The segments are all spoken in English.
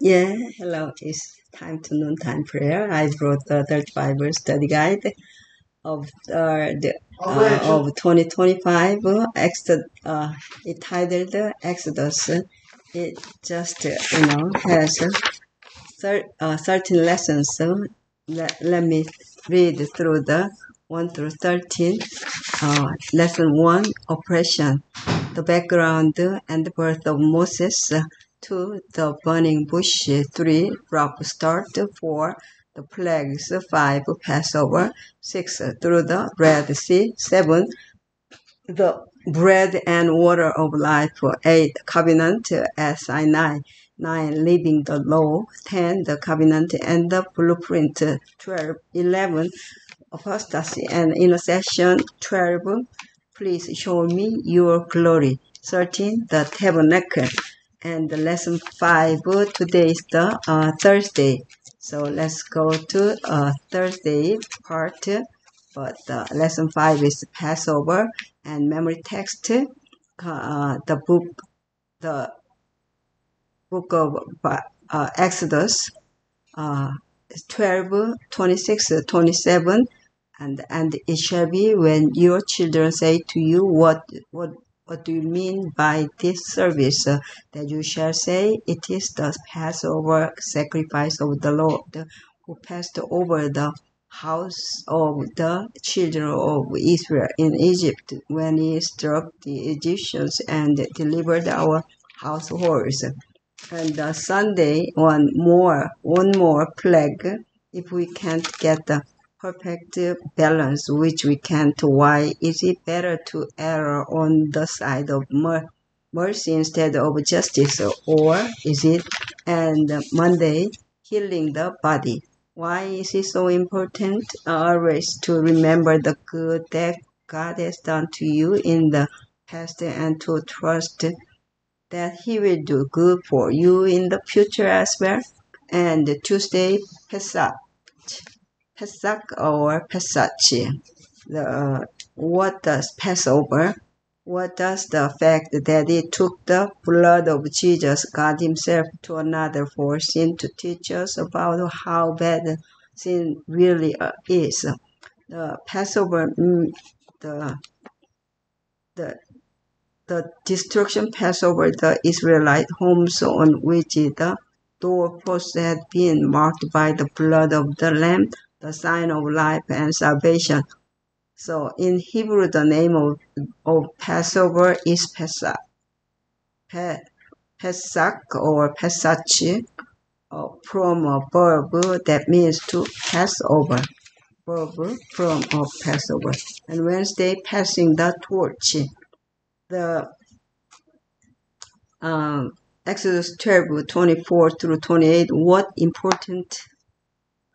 Yeah, hello. It's time to noontime prayer. I brought the 35 verse study guide of 2025 Exodus. It titled Exodus. It just has 13 lessons. So let me read through the 1 through 13. Lesson 1: Oppression. The background and the birth of Moses. 2. The burning bush. 3. Rough start. 4. The plagues. 5. Passover. 6. Through the Red Sea. 7. The bread and water of life. 8. Covenant at Sinai. 9. Living the law. 10. The covenant and the blueprint. 12. 11. Apostasy and intercession. 12. Please show me your glory. 13. The tabernacle. And the lesson 5. Today is the Thursday. So let's go to Thursday part. But lesson 5 is Passover and memory text. The book of Exodus 12, 26, 27. And it shall be when your children say to you, What do you mean by this service? That you shall say, It is the Passover sacrifice of the Lord, who passed over the house of the children of Israel in Egypt when he struck the Egyptians and delivered our households. And Sunday, one more plague. If we can't get the perfect balance, which we can't, why is it better to err on the side of mercy instead of justice? Or is it? And Monday, healing the body. Why is it so important always to remember the good that God has done to you in the past and to trust that he will do good for you in the future as well? And Tuesday, Pesach or Pesach. What does Passover? What does the fact that it took the blood of Jesus, God himself, to another for sin to teach us about how bad sin really is? The Passover, the destruction passed over the Israelite homes on which the doorposts had been marked by the blood of the Lamb, the sign of life and salvation. So in Hebrew, the name of Passover is Pesach. Pesach or Pesach, from a verb that means to pass over. Verb from of Passover. And Wednesday, passing the torch. The Exodus 12, 24 through 28, what important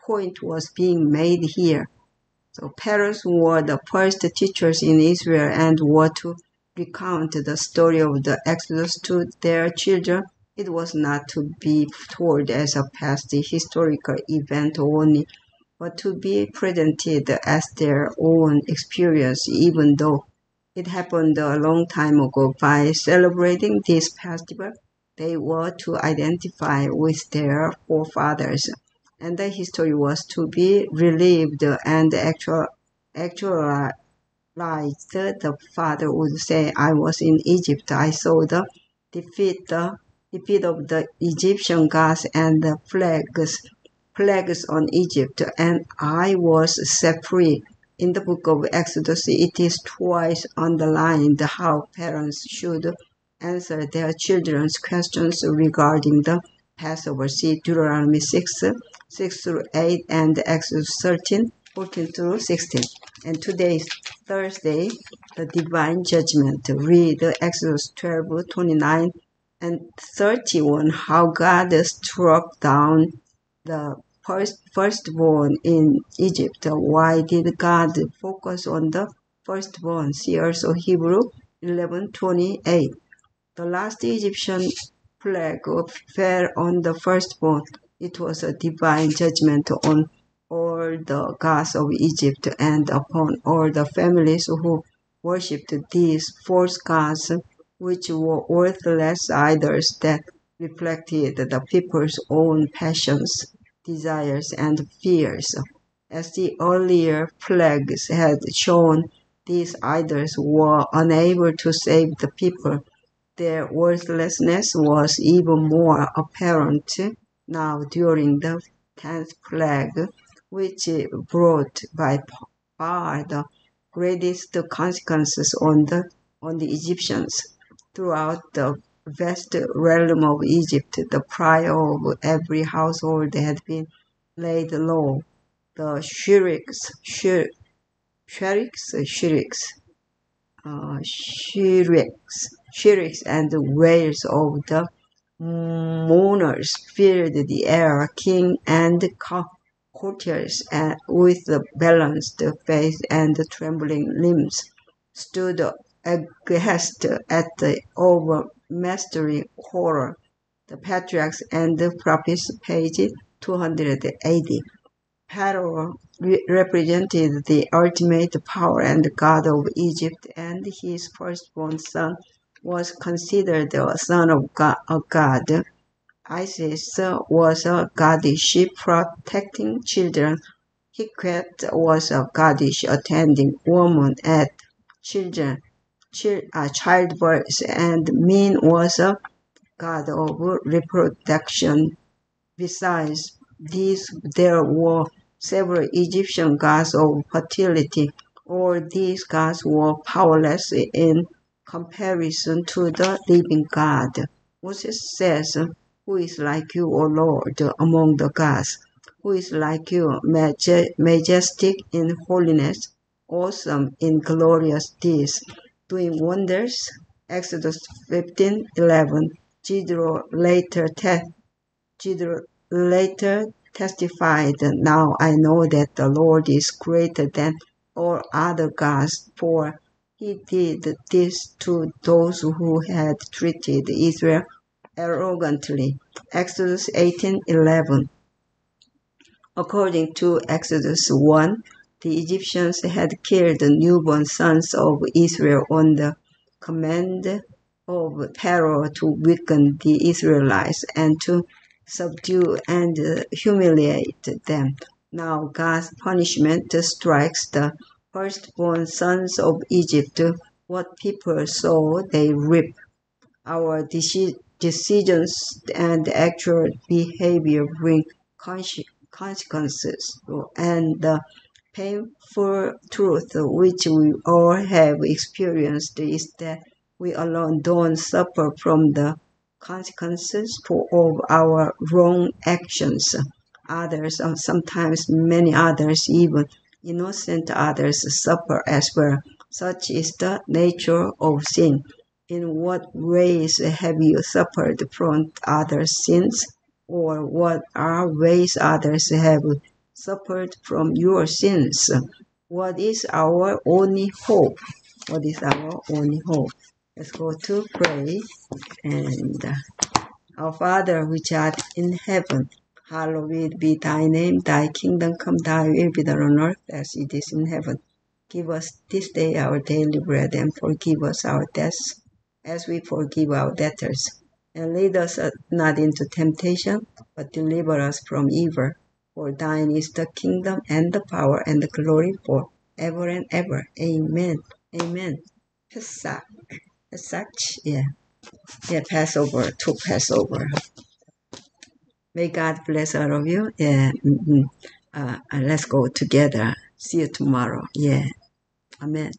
point was being made here? So parents were the first teachers in Israel and were to recount the story of the Exodus to their children. It was not to be told as a past historical event only, but to be presented as their own experience, even though it happened a long time ago. By celebrating this festival, they were to identify with their forefathers, and the history was to be relived and actualized. The father would say, I was in Egypt, I saw the defeat of the Egyptian gods and the plagues on Egypt, and I was set free. In the book of Exodus, it is twice underlined how parents should answer their children's questions regarding the Passover. See Deuteronomy 6, 6 through 8, and Exodus 13, 14 through 16. And today is Thursday, the divine judgment. Read Exodus 12, 29 and 31, how God struck down the firstborn in Egypt. Why did God focus on the firstborn? See also Hebrew 11:28. The last Egyptian plague fell on the firstborn. It was a divine judgment on all the gods of Egypt and upon all the families who worshipped these false gods, which were worthless idols that reflected the people's own passions, desires, and fears. As the earlier plagues had shown, these idols were unable to save the people. Their worthlessness was even more apparent now during the 10th plague, which brought by far the greatest consequences on the Egyptians. Throughout the vast realm of Egypt, the prior of every household had been laid low. The shrieks and wails of the mourners filled the air. King and courtiers, with balanced face and trembling limbs, stood aghast at the overmastering horror. The Patriarchs and the Prophets, page 280. Pharaoh represented the ultimate power and god of Egypt, and his firstborn son was considered a son of a god. Isis was a goddess protecting children. Heket was a goddess attending women at childbirth, and Min was a god of reproduction. Besides these, there were several Egyptian gods of fertility. All these gods were powerless in comparison to the living God. Moses says, "Who is like you, O Lord, among the gods? Who is like you, majestic in holiness, awesome in glorious deeds, doing wonders?" Exodus 15:11. Jethro later testified, "Now I know that the Lord is greater than all other gods, for he did this to those who had treated Israel arrogantly." Exodus 18:11. According to Exodus 1, the Egyptians had killed the newborn sons of Israel on the command of Pharaoh to weaken the Israelites and to subdue and humiliate them. Now God's punishment strikes the firstborn sons of Egypt. What people sow, they reap. Our decisions and actual behavior bring consequences, and the painful truth which we all have experienced is that we alone don't suffer from the consequences of our wrong actions. Others, sometimes many others, even innocent others, suffer as well. Such is the nature of sin. In what ways have you suffered from others' sins? Or what are ways others have suffered from your sins? What is our only hope? What is our only hope? Let's go to pray. And our Father which art in heaven, hallowed be thy name. Thy kingdom come, thy will be done on earth as it is in heaven. Give us this day our daily bread, and forgive us our debts as we forgive our debtors. And lead us not into temptation, but deliver us from evil. For thine is the kingdom and the power and the glory forever and ever. Amen. Amen. Pesach. Yeah. Yeah, Passover, to Passover. May God bless all of you. Yeah. Let's go together. See you tomorrow. Yeah. Amen.